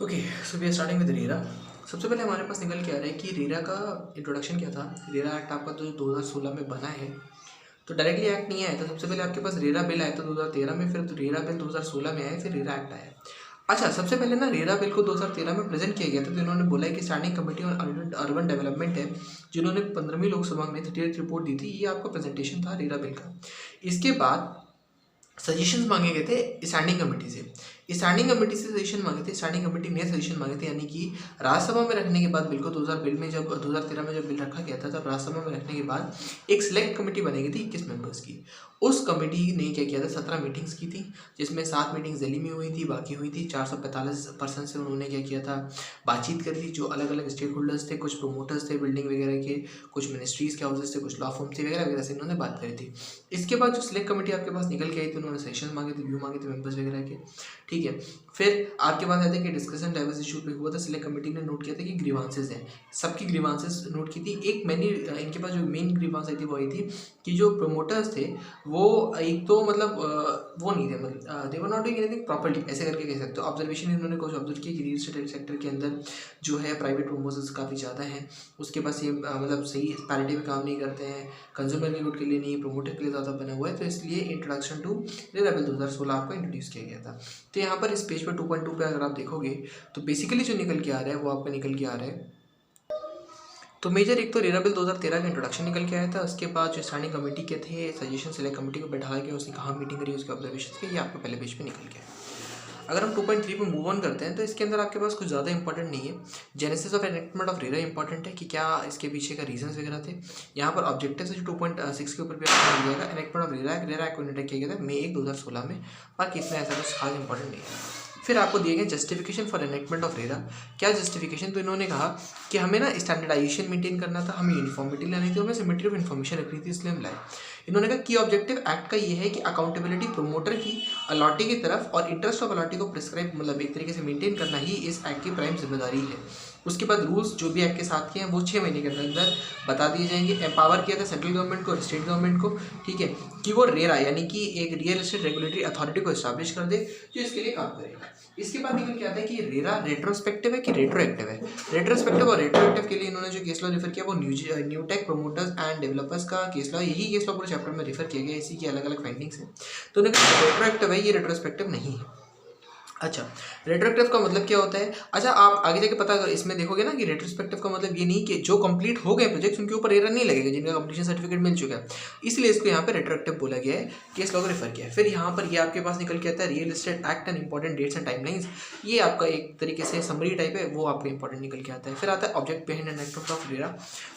Okay, so we are starting with RERA. सबसे पहले हमारे पास निकल के आ रहा है कि रेरा का इंट्रोडक्शन क्या था। रेरा एक्ट आपका तो 2016 में बना है, तो डायरेक्टली एक्ट नहीं आया था। सबसे पहले आपके पास रेरा बिल आया था 2013 में, फिर तो रेरा बिल 2016 में आया, फिर रेरा एक्ट आया। अच्छा, सबसे पहले ना रेरा बिल को 2013 में प्रेजेंट किया गया था, तो इन्होंने बोला है कि standing committee on urban development है, जिन्होंने 15वीं लोकसभा में 38 रिपोर्ट दी थी। ये आपका प्रेजेंटेशन था रेरा बिल का। इसके बाद सजेशंस मांगे गए थे स्टैंडिंग कमेटी से। स्टैंडिंग कमेटी से सजेशन मांगे थे, स्टैंडिंग कमेटी ने सजेशन मांगे थे, यानी कि राज्यसभा में रखने के बाद बिल को 2000 बिल में जब 2013 में जब बिल रखा गया था, तब राज्यसभा में रखने के बाद एक सिलेक्ट कमेटी बनेगी थी 21 मेंबर्स की। उस कमेटी ने क्या किया था, 17 मीटिंग्स की थी, जिसमें 7 मीटिंग्स दिल्ली में हुई थी, बाकी हुई थी 445 पर्सन से उन्होंने क्या किया था, बातचीत करी थी। जो अलग अलग स्टेक होल्डर्स थे, कुछ प्रोमोटर्स थे बिल्डिंग वगैरह के, कुछ मिनिस्ट्रीज़ के हाउसेस थे, कुछ लॉ फर्म थे, वगैरह वगैरह से इन्होंने बात करी थी। इसके बाद जो सिलेक्ट कमेटी आपके पास निकल के आई थी, उन्होंने सेशन मांगे थे, व्यू मांगे थे मेंबर्स वगैरह के, ठीक है। फिर आपके पास आया था कि डिस्कशन डाइवर्स इशू पे हुआ था। सिलेक्ट कमेटी ने नोट किया था कि ग्रीवांसेस हैं, सबकी ग्रीवांसेस नोट की थी। एक मैंने इनके पास जो मेन ग्रीवांस आई थी वो आई थी कि जो प्रोमोटर्स थे वो एक तो मतलब वो नहीं थे, मतलब they were not doing anything properly, ऐसे करके कह सकते हो। ऑब्जर्वेशन इन्होंने कुछ ऑब्जर्व किया कि रियल एस्टेट सेक्टर के अंदर जो है प्राइवेट प्रमोटर्स काफ़ी ज़्यादा हैं, उसके पास ये मतलब सही पैरिटी में काम नहीं करते हैं, कंज्यूमर के गुड के लिए नहीं, प्रमोटर के लिए ज़्यादा बना हुआ है। तो इसलिए इंट्रोडक्शन टू रेरा बिल 2016 आपको इंट्रोड्यूस किया गया था। तो यहाँ पर इस पेज पर 2.2 पे अगर आप देखोगे तो बेसिकली जो निकल के आ रहा है वो आपका निकल के आ रहा है। तो मेजर एक तो रेरा बिल 2013 का इंट्रोडक्शन निकल के आया था। उसके बाद जो स्टैंडिंग कमेटी के थे सजेशन, सिलेक्ट कमेटी को बैठाया गया, उसने कहाँ मीटिंग करी, उसके ऑब्जर्वेशन के, ये आपको पहले पेज पे निकल गया है। अगर हम 2.3 पे मूव ऑन करते हैं तो इसके अंदर आपके पास कुछ ज़्यादा इंपॉर्टेंट नहीं है। Genesis of enactment of RERA important है कि क्या इसके पीछे का रीजंस वगैरह थे। यहाँ पर ऑब्जेक्टिव जो 2.6 के ऊपर भी आपको मिल जाएगा। एनेक्टमेंट ऑफ रेरा एक्ट को इंट्रोडक्ट किया गया था मई 1 2016 में। बाकी इसमें ऐसा कुछ खास इंपॉर्टेंट नहीं है। फिर आपको दिए गए justification for enactment of RERA. क्या जस्टिफिकेशन, तो इन्होंने कहा कि हमें ना स्टैंडर्डाइजेशन मेंटेन करना था, हमें यूनिफॉर्मिटी लानी थी, हमें सिमेट्री ऑफ इन्फॉर्मेशन रखनी थी, इसलिए हम लाए। इन्होंने कहा की ऑब्जेक्टिव एक्ट का ये है कि अकाउंटेबिलिटी प्रोमोटर की अलॉटी की तरफ और इंटरेस्ट ऑफ अलॉटी को प्रिस्क्राइब मतलब एक तरीके से मेंटेन करना ही इस एक्ट की प्राइम जिम्मेदारी है। उसके बाद रूल्स जो भी एक्ट के साथ के हैं वो 6 महीने के अंदर बता दिए जाएंगे। एम्पावर किया था सेंट्रल गवर्नमेंट को और स्टेट गवर्नमेंट को, ठीक है, कि वो रेरा यानी कि एक रियल एस्टेट रेगुलेटरी अथॉरिटी को एस्टैब्लिश कर दे जो इसके लिए काम करेगा। इसके बाद निकल के आता है कि रेरा रेट्रोस्पेक्टिव है कि रेट्रोएक्टिव है। रेट्रोस्पेक्टिव और रेट्रोएक्टिव के लिए इन्होंने जो केस लॉ रेफर किया वो न्यूटेक प्रमोटर्स एंड डेवलपर्स का केस लॉ, यही केस लॉ पूरे चैप्टर में रेफर किया गया, इसी की अलग अलग फाइंडिंग्स हैं। तो उन्होंने कहा रेट्रोएक्टिव है, ये रेट्रोस्पेक्टिव नहीं है। अच्छा, रेट्रोएक्टिव का मतलब क्या होता है? अच्छा, आप आगे जाके पता इसमें देखोगे ना कि रेट्रोस्पेक्टिव का मतलब ये नहीं कि जो कंप्लीट हो गए प्रोजेक्ट्स उनके ऊपर रेरा नहीं लगेगा, जिनका कंप्लीशन सर्टिफिकेट मिल चुका है, इसलिए इसको यहाँ पे रेट्रोएक्टिव बोला गया है, केस लॉ को रेफर किया है। फिर यहाँ पर ये आपके पास निकल के आता है real estate act and important dates and timelines. ये आपका एक तरीके से समरी टाइप है, वो आपका इंपॉर्टेंट निकल के आता है। फिर आता है object behind enactment of RERA.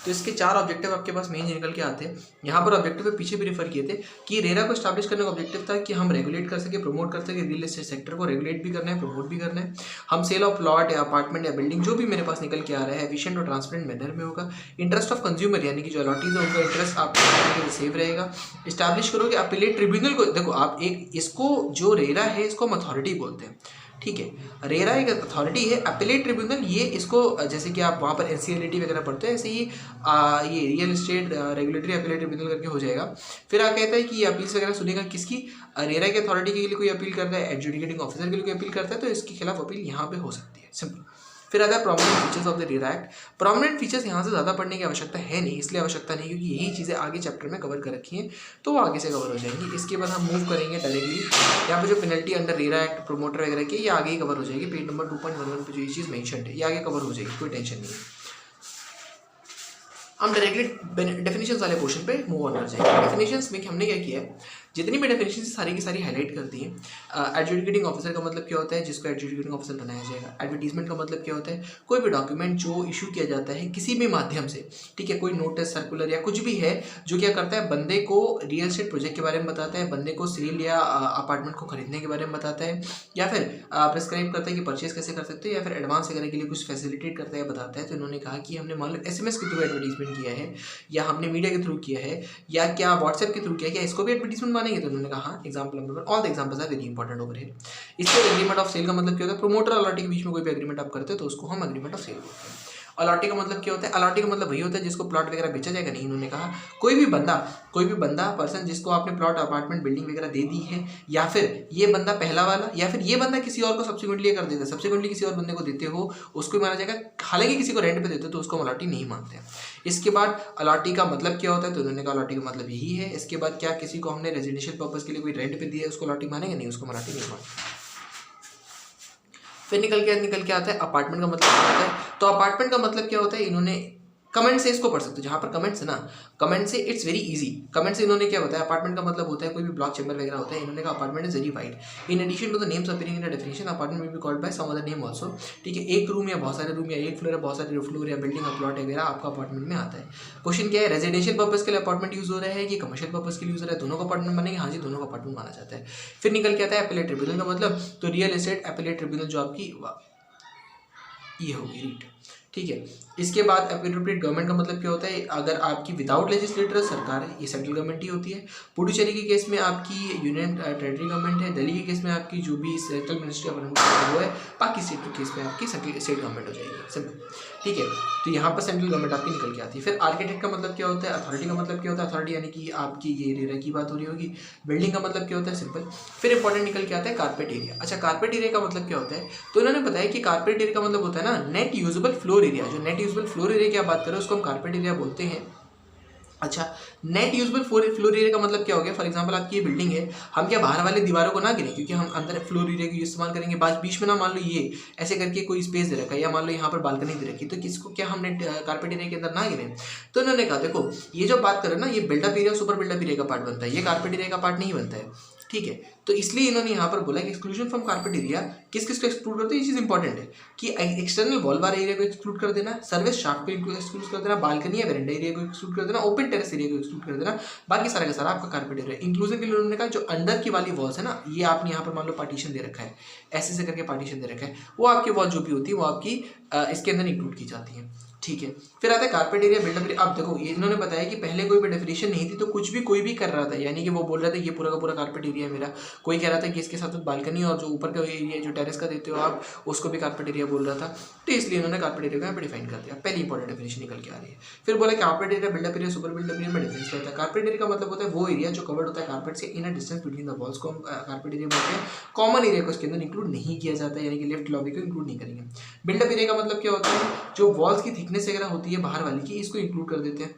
तो इसके 4 ऑब्जेक्टिव आपके पास मेन निकल के आते हैं। यहाँ पर ऑब्जेक्टिव पीछे भी रेफर किए थे कि रेरा को स्टैब्लिश करने का ऑब्जेक्टिव था कि हम रेगुलेट कर सके, प्रमोट कर सके, रियल एस्टेट सेक्टर को रेगुलेट भी करना है, प्रमोट भी करना है। हम सेल ऑफ प्लॉट या अपार्टमेंट या बिल्डिंग जो भी मेरे पास निकल के आ रहा है एफिशिएंट और ट्रांसपेरेंट मैनर में होगा। इंटरेस्ट ऑफ कंज्यूमर यानी कि जो अलॉटीज है उनका इंटरेस्ट आपके सेव रहेगा। इस्टेब्लिश करोगे अपीलेट ट्रिब्यूनल को। देखो आप एक इसको जो रेरा है इसको हम अथॉरिटी बोलते हैं, ठीक है। रेरा एक अथॉरिटी है, अपीलेट ट्रिब्यूनल ये इसको जैसे कि आप वहाँ पर एनसीएलटी वगैरह पढ़ते हैं, ऐसे ही ये real estate regulatory appellate tribunal करके हो जाएगा। फिर आप कहता है कि ये अपील्स वगैरह सुनेगा किसकी, रेरा की अथॉरिटी के लिए कोई अपील करता है, एडजुडिकेटिंग ऑफिसर के लिए कोई अपील करता है, तो इसके खिलाफ अपील यहाँ पे हो सकती है, सिंपल। फिर आता है prominent features of the RERA act. Prominent features यहाँ से ज़्यादा पढ़ने की आवश्यकता है नहीं, इसलिए आवश्यकता नहीं क्योंकि यही चीज़ें आगे चैप्टर में कवर कर रखी हैं, तो वो आगे से कवर हो जाएंगी। इसके बाद हम मूव करेंगे डायरेक्टली यहाँ पे जो penalty under RERA act promoter वगैरह की, ये आगे ही कवर हो जाएगी। पेज नंबर 2.11 पे जो ये चीज़ मेंशन है ये आगे कवर हो जाएगी, कोई टेंशन नहीं है। हम डायरेक्टली डेफिनेशंस वाले पोर्शन पे मूव ऑन कर जाएंगे। डेफिनेशंस में हमने क्या किया है, जितनी भी डेफिनेशन सारी की सारी हाईलाइट कर दी हैं। एडजुडिकेटिंग ऑफिसर का मतलब क्या होता है, जिसको एडजुडिकेटिंग ऑफिसर बनाया जाएगा। एडवर्टीजमेंट का मतलब क्या होता है, कोई भी डॉक्यूमेंट जो इशू किया जाता है किसी भी माध्यम से, ठीक है, कोई नोटिस सर्कुलर या कुछ भी है जो क्या करता है, बंदे को रियल एस्टेट प्रोजेक्ट के बारे में बताता है, बंदे को सेल या अपार्टमेंट को खरीदने के बारे में बताता है, या फिर प्रिस्क्राइब करता है कि परचेज कैसे कर सकते हो, या फिर एडवांस वगैरह के लिए कुछ फैसिलिटेट करता है, बताता है। तो इन्होंने कहा कि हमने मान लो SMS के थ्रू एडवर्टीजमेंट किया है, या हमने मीडिया के थ्रू किया है, या क्या व्हाट्सएप के थ्रू किया है, क्या इसको भी एडवर्टीजमेंट मानेंगे? तो उन्होंने कहा example number 1, all the examples are very important over here. इसके एग्रीमेंट ऑफ सेल का मतलब क्या होता है, प्रोमोटर अलॉटी के बीच में कोई भी एग्रीमेंट आप करते हो तो उसको हम एग्रीमेंट ऑफ सेल बोलते हैं। अलॉटी का मतलब क्या होता है? अलॉटी का मतलब वही होता है जिसको प्लॉट वगैरह बेचा जाएगा नहीं। इन्होंने कहा कोई भी बंदा पर्सन जिसको आपने प्लॉट अपार्टमेंट बिल्डिंग वगैरह दे दी है, या फिर ये बंदा पहला वाला, या फिर ये बंदा किसी और को सब्सिक्वेंटली अगर देता है, सब्सिक्वेंटली किसी और बंदे को देते हो उसको भी माना जाएगा। हालांकि किसी को रेंट पे देते हो तो उसको हम अलॉटी नहीं मानते हैं। इसके बाद अलॉटी का मतलब क्या होता है? तो उन्होंने कहा अलॉटी का मतलब यही है। इसके बाद क्या किसी को हमने रेजिडेंशियल पर्पस के लिए कोई रेंट पे दिया है उसको अलॉटी मानेंगे? नहीं, उसको अलॉटी नहीं मानते। फिर निकल के आता है अपार्टमेंट का मतलब क्या होता है? तो अपार्टमेंट का मतलब क्या होता है? इन्होंने कमेंट से इसको पढ़ सकते हो, जहाँ पर कमेंट्स है ना, कमेंट से इट्स वेरी इजी। कमेंट से इन्होंने क्या बताया? अपार्टमेंट का मतलब होता है कोई भी ब्लॉक चैम्बर वगैरह होता है। इन्होंने कहा apartment is very wide. In addition to the names appearing in the definition, apartment may be called by some other name also. ठीक है, एक रूम या बहुत सारे रूम या एक फ्लोर या बहुत सारे फ्लोर या बिल्डिंग का प्लॉट वगैरह आपका अपार्टमेंट में आता है। क्वेश्चन क्या है? रेजिडेंशियल पर्पस के लिए अपार्टमेंट यूज हो रहा है कि कमर्शियल पर्पस के लिए यूज हो रहा है? दोनों का अपार्टमेंट बनेंगे? हाँ जी, दोनों का अपार्टमेंट माना जाता है। फिर निकल के आता है एपेलेट ट्रिब्यूनल का मतलब, तो रियल एस्टेट एपेलेट ट्रिब्यूनल जो आपकी ये होगी रीट। ठीक है, इसके बाद एप्रोप्रिएट गवर्नमेंट का मतलब क्या होता है? अगर आपकी विदाउट लेजिस्लेटर सरकार है, ये सेंट्रल गवर्नमेंट ही होती है। पुडुचेरी के केस में आपकी यूनियन टेरिटरी गवर्नमेंट है। दिल्ली के केस में आपकी जो भी सेंट्रल मिनिस्ट्री ऑफ वो है। बाकी स्टेट के केस में आपकी स्टेट गवर्नमेंट हो जाएगी, सिंपल। ठीक है, तो यहाँ पर सेंट्रल गवर्नमेंट आपकी निकल के आती है। फिर आर्किटेक्ट का मतलब क्या होता है? अथॉरिटी का मतलब क्या होता है? अथॉरिटी यानी कि आपकी ये रेरा की बात हो रही होगी। बिल्डिंग का मतलब क्या होता है? सिंपल। फिर इंपॉर्टेंट निकल के आता है कारपेट एरिया। अच्छा, कारपेट एरिया का मतलब क्या होता है? तो इन्होंने बताया कि कारपेट एरिया का मतलब होता है ना नेट यूजेबल फ्लोर एरिया। जो नेट यूजेबल फ्लोर एरिया की आप बात करें उसको हम कारपेट एरिया बोलते हैं। अच्छा, नेट यूजेबल फ्लोर एरिया का मतलब क्या हो गया? फॉर एग्जांपल आपकी ये बिल्डिंग है, हम क्या बाहर वाले दीवारों को ना गिरें, क्योंकि हम अंदर फ्लोर एरिया का इस्तेमाल करेंगे। बीच में ना मान लो ये ऐसे करके कोई स्पेस दे रखा है, या मान लो यहाँ पर बालकनी दे रखी, तो किसको क्या हमने कारपेट एरिया के अंदर ना गिरें? तो इन्होंने कहा देखो ये जो बात करें ना, ये built up area super built up area का पार्ट बनता है, ये कारपेट एरिया का पार्ट नहीं बनता है। ठीक है, तो इसलिए इन्होंने यहाँ पर बोला कि एक्सक्लूजन फ्रॉम कारपेट एरिया किस किस को एक्सक्लूड करते हैं? ये चीज़ इंपॉर्टेंट है कि एक्सटर्नल वॉल बार एरिया को एक्सक्लूड कर देना, सर्विस शाफ्ट को एक्सक्लूड कर देना, बालकनी या वेरेंडा एरिया को एक्सक्लूड कर देना, ओपन टेरेस एरिया को एक्सक्लूड कर देना, बाकी सारा का सारा आपका कारपेट एरिया। इंक्लूजन के लिए उन्होंने कहा जो अंडर की वाली वॉल्स है ना, ये आपने यहाँ पर मान लो पार्टीशन दे रखा है, ऐसे से करके पार्टीशन दे रखा है, वो आपकी वॉल जो भी होती है वो आपकी इसके अंदर इंक्लूड की जाती है। ठीक है, फिर आता है कारपेट एरिया बिल्डअप एरिया। अब देखो ये इन्होंने बताया कि पहले कोई भी डेफिनेशन नहीं थी, तो कुछ भी कोई भी कर रहा था, यानी कि वो बोल रहा था ये पूरा का पूरा कारपेट एरिया है मेरा। कोई कह रहा था कि इसके साथ बालकनी और जो ऊपर का एरिया जो टेरेस का देते हो आप उसको भी कारपेट एरिया बोल रहा था। तो इसलिए इन्होंने कारपेट एरिया को यहाँ पर डिफाइन कर दिया। पहली इंपॉर्टेंट डेफिनेशन निकल के आ रही है। फिर बोला carpet area built up area super built up area में डिफरेंस क्या होता है? कारपेट एरिया का मतलब होता है वो एरिया जो कवर्ड होता है कारपेट से in a distance between the walls को हम कारपेट एरिया बोलते हैं। कॉमन एरिया को इसके अंदर इंक्लूड नहीं किया जाता है, यानी कि लेफ्ट लॉबी को इंक्लूड नहीं करेंगे। बिल्डअप एरिया का मतलब क्या होता है? जो वॉल्स की थिकनेस वगैरह होती है बाहर वाली की, इसको इंक्लूड कर देते हैं।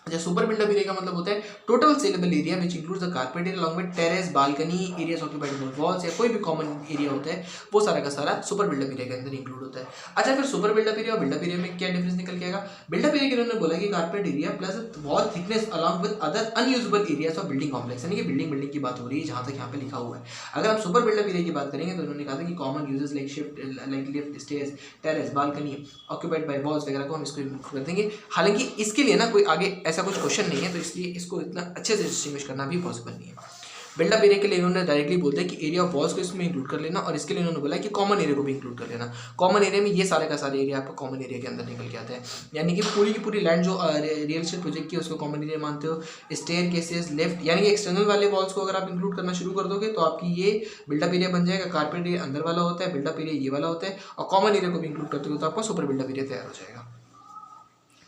अच्छा, सुपर बिल्डअप एरिया का मतलब होता है total saleable area which includes the carpet area along with terrace, balcony, areas occupied by walls, या कोई भी कॉमन एरिया होता है वो सारा का सारा सुपर बिल्डअप एरिया के अंदर इंक्लूड होता है। अच्छा, फिर सुपर बिल्डअप एरिया और बिल्डअप एरिया में क्या डिफरेंस निकल के आएगा? बिल्डअप एरिया के उन्होंने बोला कि carpet area plus wall thickness along with other unusable areas of building complex, यानी कि बिल्डिंग की बात हो रही है जहां तक यहाँ पे लिखा हुआ है। अगर हम सुपर बिल्डअप एरिया की बात करेंगे तो उन्होंने कहा था कि common uses like shift like lift, stairs, terrace, balcony occupied by walls वगैरह को हम इसको इंक्लूड कर देंगे। हालांकि इसके लिए ना कोई आगे ऐसा कुछ क्वेश्चन नहीं है, तो इसलिए इसको इतना अच्छे से डिस्टिंग्विश करना भी पॉसिबल नहीं है। बिल्डअप एरिया के लिए इन्होंने डायरेक्टली बोलते हैं कि एरिया ऑफ वॉल्स को इसमें इंक्लूड कर लेना, और इसके लिए इन्होंने बोला कि कॉमन एरिया को भी इंक्लूड कर लेना। कॉमन एरिया में ये सारे का सारे एरिया आपका कॉमन एरिया के अंदर निकल के आता है, यानी कि पूरी की पूरी लैंड जो रियल एस्टेट प्रोजेक्ट की उसको कॉमन एरिया मानते हो। स्टेयर केसेस, लिफ्ट, यानी कि एक्सटर्नल वाले वॉल्स को अगर आप इंक्लूड करना शुरू कर दोगे तो आपकी ये बिल्डअप एरिया बन जाएगा। कारपेट एरिया अंदर वाला होता है, बिल्डअप एरिया ये वाला होता है, और कॉमन एरिया को भी इंक्लूड करते हो तो आपका सुपर बिल्डअप एरिया तैयार हो जाएगा।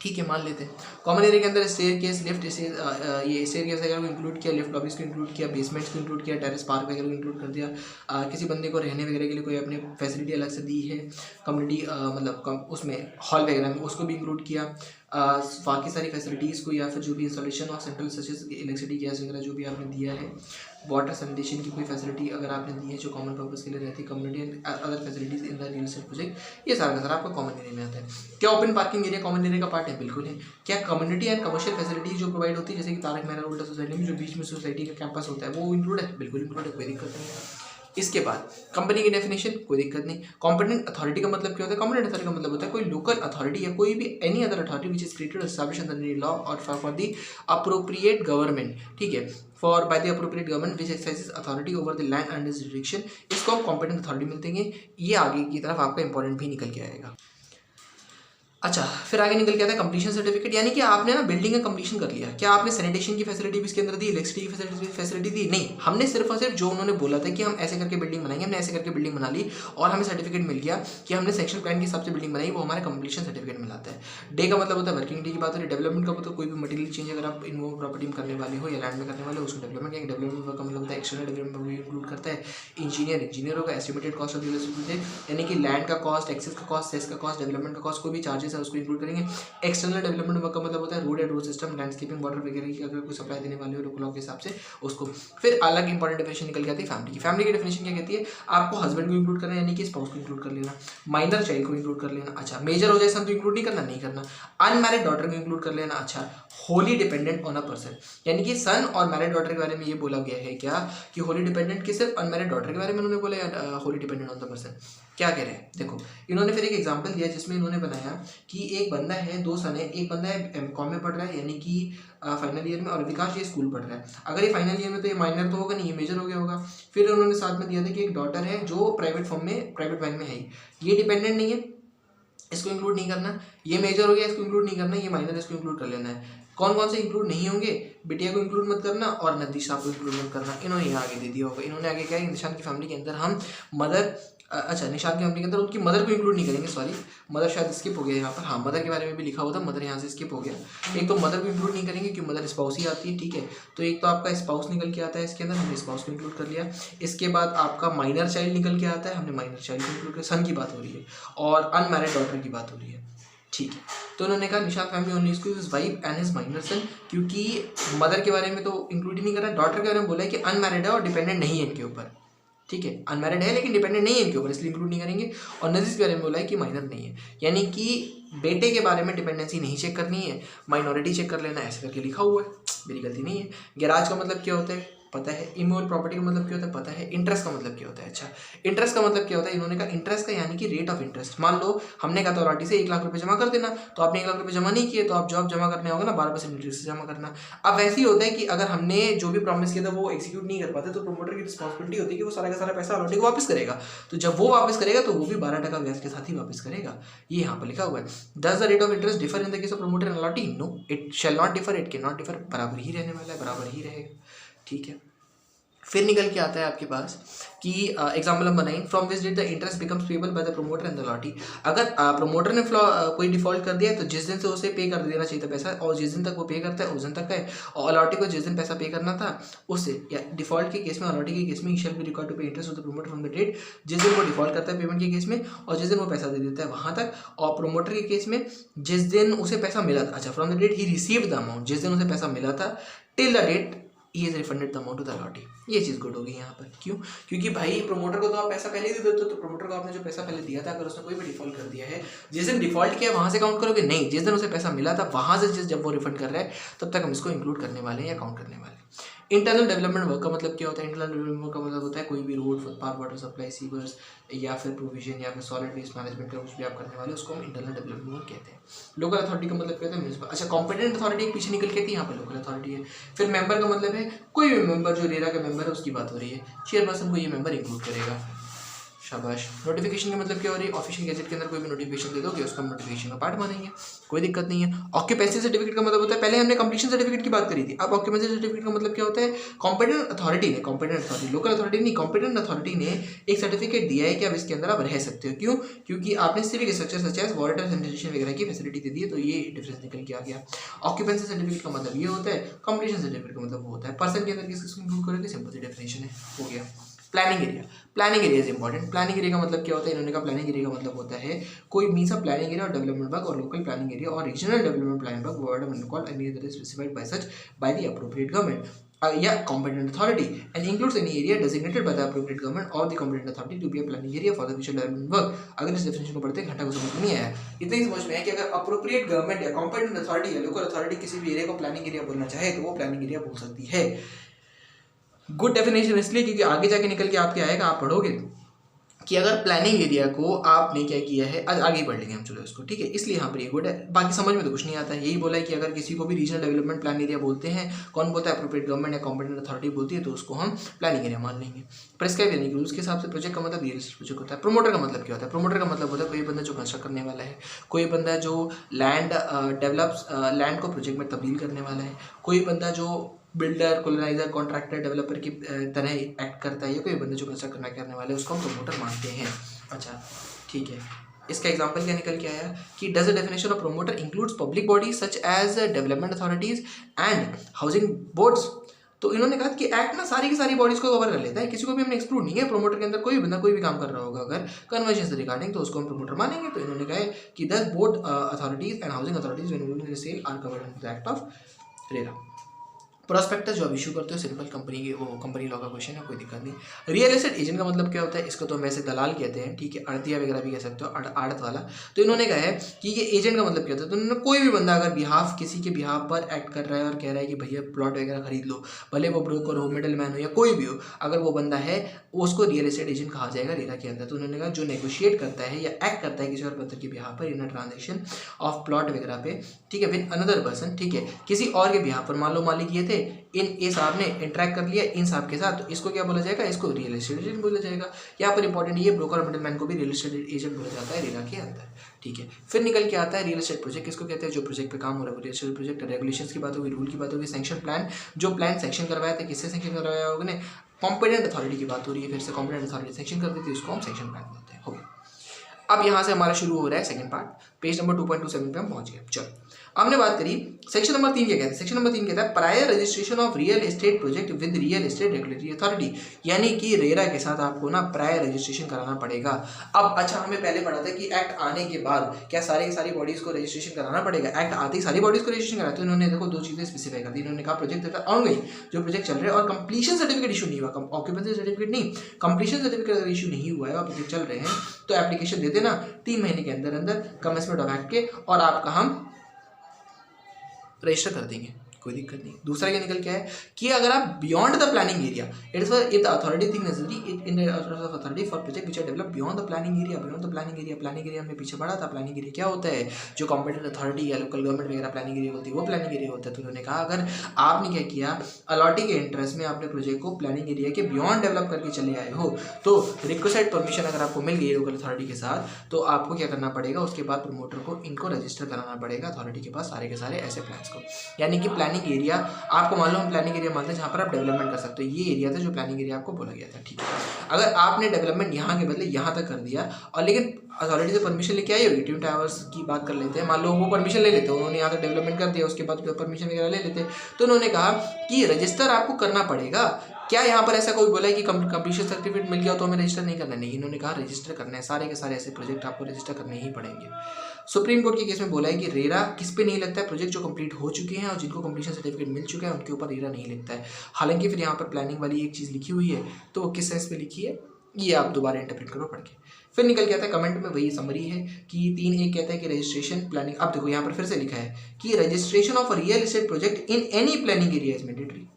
ठीक है, मान लेते हैं कॉमन एरिया के अंदर स्टेयर केस, लिफ्ट, ये स्टेयर केस वगैरह को इंक्लूड किया, लिफ्ट लॉबीज को इंक्लूड किया, बेसमेंट्स को इंक्लूड किया, टेरेस पार्क वगैरह को इंक्लूड कर दिया। किसी बंदे को रहने वगैरह के लिए कोई अपने फैसिलिटी अलग से दी है, कम्युनिटी मतलब उसमें हॉल वगैरह में उसको भी इंक्लूड किया। बाकी सारी फैसिलिटीज़ को या फिर जो भी installation of central such as electricity gas वगैरह जो भी आपने दिया है, वाटर सैनिटेशन की कोई फैसिलिटी अगर आपने दी है जो कॉमन पर्पस के लिए रहती है, community and other facilities in the real estate project, ये सारा का सारा आपका कॉमन एरिया में आता है। क्या open parking area common area का पार्ट है? बिल्कुल है। क्या कम्युनिटी एंड कमर्शियल फैसिलिटीज जो प्रोवाइड होती है, जैसे कि तारक मेहरा उल्टा सोसाइटी में जो बीच में सोसाइटी का कैंपस होता है, वो इंक्लूड है? बिल्कुल इंक्लूड है, कोई दिक्कत नहीं है। इसके बाद कंपनी की डेफिनेशन, कोई दिक्कत नहीं। कॉम्पिटेंट अथॉरिटी का मतलब क्या होता है? कॉम्पिटेंट अथॉरिटी का मतलब होता है कोई लोकल अथॉरिटी या कोई भी any other authority which is created establish under law और फॉर द अप्रोप्रिएट गवर्नमेंट। ठीक है, for by the appropriate government which exercises authority over the land under its jurisdiction, इसको हम कॉम्पिटेंट अथॉरिटी मिलते हैं। ये आगे की तरफ आपका इंपॉर्टेंट भी निकल के आएगा। अच्छा, फिर आगे निकल के आता है कंप्लीशन सर्टिफिकेट, यानी कि आपने ना बिल्डिंग का कंप्लीशन कर लिया। क्या आपने सैनिटेशन की फैसिलिटी भी इसके अंदर दी, इलेक्ट्रिसिटी की फैसिलिटी दी? नहीं, हमने सिर्फ और सिर्फ जो उन्होंने बोला था कि हम ऐसे करके बिल्डिंग बनाएंगे, हमने ऐसे करके बिल्डिंग बना ली और हमें सर्टिफिकेट मिल गया कि हमने सेक्शन प्लान के हिसाब से बिल्डिंग बनाई, वो हमारा कंप्लीशन सर्टिफिकेट मिलाता है। डे का मतलब होता है वर्किंग डे की बात हो रही है। डेवलपमेंट का मतलब कोई भी मटेरियल चेंज अगर आप इन्वो प्रॉपर्टी में करने वाले हो या लैंड में करने वाले हो उसको डेवलपमेंट करेंगे। डेवलपमेंट का मतलब होता है एक्सटर्नल डेवलपमेंट भी इंक्लूड करता है। इंजीनियर होगा, एस्टिमेटेड कॉस्ट ऑफ यानी कि लैंड का कॉस्ट, एक्सेस का कॉस्ट, सेस का कॉस्ट, डेवलपमेंट का कॉस्ट, कोई भी चार्जेस है उसको इंक्लूड करेंगे। एक्सटर्नल डेवलपमेंट वर्क का मतलब होता है road and road system, landscaping, water वगैरह की अगर कोई सप्लाई देने वाले हो लोकल लॉ के हिसाब से उसको। फिर अलग इंपॉर्टेंट डेफिनेशन निकल के आती है फैमिली की। फैमिली की डेफिनेशन क्या कहती है? आपको हस्बैंड को इंक्लूड करना, यानी कि स्पाउस को इंक्लूड कर लेना, माइनर चाइल्ड को इंक्लूड कर लेना, अच्छा मेजर हो जाए सन तो इंक्लूड नहीं करना, अनमैरिड डॉटर को इंक्लूड कर लेना, अच्छा Holi dependent on a person, यानी कि सन और मैरिड डॉटर के बारे में ये बोला गया है क्या कि होली डिपेंडेंट की सिर्फ अनमैरिड डॉटर के बारे में उन्होंने बोला या Holi dependent on the person? क्या कह रहे हैं देखो, इन्होंने फिर एक एग्जांपल दिया जिसमें इन्होंने बनाया कि एक बंदा है, दो सन है, एक बंदा है एमकॉम में पढ़ रहा है यानी कि फाइनल ईयर में, और विकास ये स्कूल पढ़ रहा है। अगर ये फाइनल ईयर में तो ये माइनर तो होगा नहीं, ये मेजर हो गया होगा। फिर उन्होंने साथ में दिया था कि एक डॉटर है जो प्राइवेट फॉर्म में, प्राइवेट बैंक में है, ये डिपेंडेंट नहीं है, इसको इंक्लूड नहीं करना। ये मेजर हो गया, इसको इंक्लूड नहीं करना। ये माइनर, इसको इंक्लूड कर लेना है। कौन कौन से इंक्लूड नहीं होंगे? बिटिया को इंक्लूड मत करना और नदीश साहब को इंक्लूड मत करना। इन्होंने यहाँ आगे दे दिया होगा। इन्होंने आगे क्या है, निशान की फैमिली के अंदर हम मदर, अच्छा निशान की फैमिली के अंदर उनकी मदर को इंक्लूड नहीं करेंगे, सॉरी मदर शायद स्किप हो गया यहाँ पर, हाँ मदर के बारे में भी लिखा हुआ था, मदर यहाँ से स्किप हो गया। एक तो मदर को इंक्लूड नहीं करेंगे क्योंकि मदर स्पाउस ही आती है, ठीक है। तो एक तो आपका स्पाउस निकल के आता है इसके अंदर, हमने स्पाउस को इंक्लूड कर लिया। इसके बाद आपका माइनर चाइल्ड निकल के आता है, हमने माइनर चाइल्ड को इंक्लूड कर, सन की बात हो रही है और अनमैरिड डॉटर की बात हो रही है, ठीक है। तो उन्होंने कहा निशान फैमिली ओनली इसको his wife and his minor son, क्योंकि मदर के बारे में तो इंक्लूड ही नहीं करा। डॉटर के बारे में बोला है कि अनमैरिड है और डिपेंडेंट नहीं है इनके ऊपर, ठीक है, अनमैरिड है लेकिन डिपेंडेंट नहीं है इनके ऊपर, इसलिए इंक्लूड नहीं करेंगे। और नजीज के बारे में बोला है कि माइनर नहीं है, यानी कि बेटे के बारे में डिपेंडेंसी नहीं चेक करनी है, माइनॉरिटी चेक कर लेना, ऐसे करके लिखा हुआ है, मेरी गलती नहीं है। गैराज का मतलब क्या होता है पता है, इमोरल प्रॉपर्टी का मतलब क्या होता है पता है, इंटरेस्ट का मतलब क्या होता है, अच्छा इंटरेस्ट का मतलब क्या होता है, इन्होंने कहा इंटरेस्ट का यानी कि रेट ऑफ इंटरेस्ट। मान लो हमने कहा अथॉरिटी से 1 लाख रुपए जमा कर देना, तो आपने 1 लाख रुपए जमा नहीं किए तो आप जॉब जमा करने होगा ना 12% इंटरेस्ट से जमा करना। अब वैसे ही होता है कि अगर हमने जो भी प्रॉमिस किया था वो एग्जीक्यूट नहीं कर पाते तो प्रमोटर की रिस्पॉन्सिबिलिटी होती है कि वो सारा का सारा पैसा अथॉरिटी को वापस करेगा। तो जब वो वापस करेगा तो वो भी 12% ब्याज के साथ ही वापस करेगा, ये यहाँ पर लिखा हुआ है। Does the rate of interest differ in the case of promoter and authority? No, it shall not differ, it can not differ, बराबर ही रहने वाला है, बराबर ही रहेगा, ठीक है। फिर निकल के आता है आपके पास कि example number 9, from which date the interest becomes payable by the promoter and the authority. अगर प्रमोटर ने कोई डिफॉल्ट कर दिया है तो जिस दिन से उसे पे कर देना चाहिए था पैसा, और जिस दिन तक वो पे करता है उस दिन तक का है, और अथॉरिटी को जिस दिन पैसा पे करना था उससे, या डिफॉल्ट के केस में अथॉरिटी के केस में shall be required to pay interest of the promoter from the date, जिस दिन वो डिफॉल्ट करता है पेमेंट के केस में और जिस दिन वो पैसा दे देता है वहाँ तक, और प्रमोटर के केस में जिस दिन उसे पैसा मिला था, अच्छा from the date he received the amount, जिस दिन उसे पैसा मिला था till the date he is refunded the amount to the authority. ये चीज़ गुड होगी यहाँ पर, क्यों? क्योंकि भाई प्रमोटर को तो आप पैसा पहले ही दे देते हो, तो प्रमोटर को आपने जो पैसा पहले दिया था अगर उसने कोई भी डिफॉल्ट कर दिया है, जिस दिन डिफॉल्ट किया वहाँ से काउंट करोगे? नहीं, जिस दिन उसे पैसा मिला था वहाँ से जब वो रिफंड कर रहा है तब तक हम इसको इंक्लूड करने वाले हैं या काउंट करने वाले हैं। इंटरनल डेवलपमेंट वर्क का मतलब क्या होता है? इंटरनल डेवलपमेंट वर्क का मतलब होता है कोई भी road, footpath, water supply, sewers या फिर प्रोविजन या फिर सॉलिड वेस्ट मैनेजमेंट का कुछ भी आप करने वाले उसको हम इंटरनल डेवलपमेंट वर्क कहते हैं। लोकल अथॉरिटी का मतलब क्या होता है? म्यूनिसिपल, अच्छा कॉम्पिटेंट अथॉरिटी पीछे निकल के थी, यहाँ पर लोकल अथॉरिटी है। फिर मेंबर का मतलब है कोई भी मेंबर, जो रेरा का मेंबर है उसकी बात हो रही है, चेयरपर्सन को ये मेंबर इंक्लूड करेगा, शाबाश। नोटिफिकेशन का मतलब क्या हो रही है? ऑफिशियल गैजेट के अंदर कोई भी नोटिफिकेशन दे दोगे उसको हम नोटिफिकेशन का पार्ट मानेंगे, कोई दिक्कत नहीं है। ऑक्यूपेंसी सर्टिफिकेट का मतलब होता है, पहले हमने कंप्लीशन सर्टिफिकेट की बात करी थी, अब ऑक्यूपेंसी सर्टिफिकेट का मतलब क्या होता है? कॉम्पिटेंट अथॉरिटी ने, कॉम्पिटेंट अथॉरिटी, लोकल अथॉरिटी नहीं, कॉम्पिटेंट अथॉरिटी ने एक सर्टिफिकेट दिया है कि अब इसके अंदर आप रह सकते हो। क्यों? क्योंकि आपने civic structure such as water sanitation वगैरह की फैसिलिटी दे दी है, तो ये डिफरेंस निकल के आ गया। ऑक्यूपेंसी सर्टिफिकेट का मतलब ये होता है, कंप्लीशन सर्टिफिकेट का मतलब वो होता है। पर्सन के अंदर किसको इंक्लूड करोगे? सिंपल सी डेफिनेशन है, हो गया। Planning area, planning area is important. Planning area का मतलब क्या होता है? इन्होंने कहा प्लानिंग एरिया का मतलब होता है कोई मीन्स ऑफ प्लानिंग एरिया और डेवलपमेंट वर्क और लोकल प्लानिंग एरिया और regional development plan work word when called any other is specified by such by the appropriate government या competent authority and includes any area designated by the appropriate government or the competent authority to be a planning area for the future development work। अगर इस definition को पढ़ते घंटा को समझ में नहीं आया, इतना ही समझ में है कि अगर अप्रोप्रिएट गवर्नमेंट या कॉम्पिटेंट अथॉरिटी या लोकल अथॉरिटी किसी भी एरिया को प्लानिंग एरिया बोलना चाहे तो वो प्लानिंग एरिया बोल सकती है। गुड डेफिनेशन इसलिए क्योंकि आगे जाके निकल के आपके आएगा, आप पढ़ोगे कि अगर प्लानिंग एरिया को आपने क्या किया है, आज आगे बढ़ लेंगे हम, चलो इसको, ठीक है, इसलिए यहाँ पर ये गुड है, बाकी समझ में तो कुछ नहीं आता है। यही बोला है कि अगर किसी को भी रीजनल डेवलपमेंट प्लान एरिया बोलते हैं, कौन बोलता है, अप्रोप्रिएट गवर्नमेंट या कॉम्पिटेंट अथॉरिटी बोलती है, तो उसको हम प्लानिंग एरिया मान लेंगे। प्रेस्क्राइब यानी कि उसके हिसाब से प्रोजेक्ट का मतलब रियल एस्टेट प्रोजेक्ट होता है। प्रोमोटर का मतलब क्या होता है? प्रोमोटर का मतलब होता है कोई बंदा जो कंस्ट्रक्ट करने वाला है, कोई बंदा जो लैंड डेवलप्स लैंड को प्रोजेक्ट में तब्दील करने वाला है, कोई बंदा जो बिल्डर, कोलोनाइजर, कॉन्ट्रैक्टर, डेवलपर की तरह एक्ट करता है, या कोई बंदा जो कंस्ट्रक्ट करने वाला है, उसको हम प्रोमोटर मानते हैं। अच्छा ठीक है, इसका एग्जांपल क्या निकल के आया कि does the definition of promoter includes public bodies such as development authorities and housing boards. तो इन्होंने कहा कि एक्ट ना सारी की सारी बॉडीज को कवर कर लेता है, किसी को भी हमने एक्सक्लूड नहीं है। प्रोमोटर के अंदर कोई भी बंदा कोई भी काम कर रहा होगा अगर कन्वर्जन से रिगार्डिंग, तो उसको हम प्रोमोटर मानेंगे। तो इन्होंने कहा है कि दस board authorities and housing authorities when sale are covered under the act of RERA. Prospectus जो आप इशू करते हो सिंपल कंपनी के, वो कंपनी लॉ का क्वेश्चन है, कोई दिक्कत नहीं। रियल एस्टेट एजेंट का मतलब क्या होता है? इसको तो हम वैसे दलाल कहते हैं, ठीक है, आड़तिया वगैरह भी कह सकते हो, आड़त वाला। तो इन्होंने कहा है कि ये एजेंट का मतलब क्या होता है? तो उन्होंने कोई भी बंदा अगर बिहाफ किसी के बिहाफ पर एक्ट कर रहा है और कह रहा है कि भैया प्लॉट वगैरह खरीद लो, भले वो ब्रोकर हो, मिडल मैन हो, या कोई भी हो, अगर वो बंदा है उसको रियल एस्टेट एजेंट कहा जाएगा रेरा के अंदर। तो उन्होंने कहा जो नेगोशिएट करता है या एक्ट करता है किसी और बंदर के बिहाफ पर इन ट्रांजेक्शन ऑफ प्लॉट वगैरह पे, ठीक है, विद अनदर पर्सन, ठीक है, किसी और के बिहाफ पर। मान लो मालिक ये थे, इन साहब ने इंटरेक्ट कर लिया इन साहब के साथ, तो इसको क्या बोला जाएगा? इसको रियल एस्टेट एजेंट बोला जाएगा। यहाँ पर इंपॉर्टेंट ये ब्रोकर और मिडलमैन को भी रियल एस्टेट एजेंट बोला जाता है रेरा के अंदर, ठीक है। फिर निकल के आता है रियल एस्टेट प्रोजेक्ट। किसको कहते हैं? जो प्रोजेक्ट पे काम हो रहा है वो रियल एस्टेट प्रोजेक्ट। रेगुलेशंस की बात होगी, रूल की बात होगी, सैंक्शन प्लान, जो प्लान सैंक्शन करवाया था, किससे सैंक्शन करवाया होगा ने? कॉम्पिटेंट अथॉरिटी की बात हो रही है, फिर से कॉम्पिटेंट अथॉरिटी सैंक्शन कर देती है, उसको हम सैंक्शन प्लान बोलते हैं। हो गया। अब यहाँ से हमारा शुरू हो रहा है सेकंड पार्ट, पेज नंबर 2.27 पे हम पहुंच गए। चलो हमने बात करी सेक्शन नंबर 3 क्या कहता है? सेक्शन नंबर 3 कहता है prior registration of real estate project with real estate regulatory authority, यानी कि रेरा के साथ आपको ना प्रायर रजिस्ट्रेशन कराना पड़ेगा। अब अच्छा, हमें पहले पढ़ा था कि एक्ट आने के बाद क्या सारी की सारी बॉडीज को रजिस्ट्रेशन कराना पड़ेगा? एक्ट आते ही सारी बॉडीज को रजिस्ट्रेशन करा, तो इन्होंने देखो दो चीजें स्पेसिफाई कर दी। इन्होंने कहा प्रोजेक्ट ऑनगोइंग, जो प्रोजेक्ट चल रहे हैं और कंप्लीशन सर्टिफिकेट इशू नहीं हुआ, ऑक्यूपेंसी सर्टिफिकेट नहीं, कंप्लीशन सर्टिफिकेट अगर इशू नहीं हुआ है और प्रोजेक्ट चल रहे हैं, तो एप्लीकेशन दे देना 3 महीने के अंदर अंदर कमेंसमेंट ऑफ एक्ट के, और आपका हम रजिस्टर कर देंगे, कोई दिक्कत नहीं। दूसरा क्या निकल के है कि अगर आप beyond the planning area, it is the authority think necessary it in the authority for project which are develop beyond the planning area. Beyond the planning area, planning area हमने पीछे पढ़ा था। प्लानिंग एरिया क्या होता है? जो competent authority या local government वगैरह प्लानिंग एरिया होती है, वो प्लानिंग एरिया होता है। तो उन्होंने कहा अगर आपने क्या किया, अलॉटी के इंटरेस्ट में आपने प्रोजेक्ट को प्लानिंग एरिया के बियॉन्ड डेवलप करके चले आए हो, तो रिक्वेस्टेड परमिशन अगर आपको मिल गई लोकल अथॉरिटी के साथ, तो आपको क्या करना पड़ेगा? उसके बाद प्रमोटर को इनको रजिस्टर कराना पड़ेगा अथॉरिटी के पास, सारे के सारे ऐसे प्लान्स को। यानी कि प्लानिंग एरिया आपको मान लो हम प्लानिंग एरिया मानते हैं जहाँ पर आप डेवलपमेंट कर सकते हो, ये एरिया था जो प्लानिंग एरिया आपको बोला गया था, ठीक है। अगर आपने डेवलपमेंट यहाँ के बदले यहाँ तक कर दिया और लेकिन अथॉरिटी से परमिशन लेके आई होगी, ट्विन टावर्स की बात कर लेते हैं, मान लो वो परमिशन ले लेते हैं, उन्होंने यहाँ तक डेवलपमेंट कर दिया, उसके बाद परमिशन वगैरह ले लेते, तो उन्होंने कहा कि रजिस्टर आपको करना पड़ेगा। क्या यहाँ पर ऐसा कोई बोला है कि कंप्लीशन सर्टिफिकेट मिल गया तो हमें रजिस्टर नहीं करना? नहीं, इन्होंने कहा रजिस्टर करना है, सारे के सारे ऐसे प्रोजेक्ट आपको रजिस्टर करने ही पड़ेंगे। सुप्रीम कोर्ट के केस में बोला है कि रेरा किस पे नहीं लगता है? प्रोजेक्ट जो कंप्लीट हो चुके हैं और जिनको कंप्लीशन सर्टिफिकेट मिल चुका है उनके ऊपर रेरा नहीं लगता है। हालांकि फिर यहाँ पर प्लानिंग वाली एक चीज़ लिखी हुई है, तो वो किस सेंस में लिखी है ये आप दोबारा इंटरप्रेट करो पढ़ के। फिर निकल के आता है कमेंट में वही समरी है कि 3(1) कहता है कि रजिस्ट्रेशन प्लानिंग, अब देखो यहाँ पर फिर से लिखा है कि registration of real estate project in any planning area is mandatory.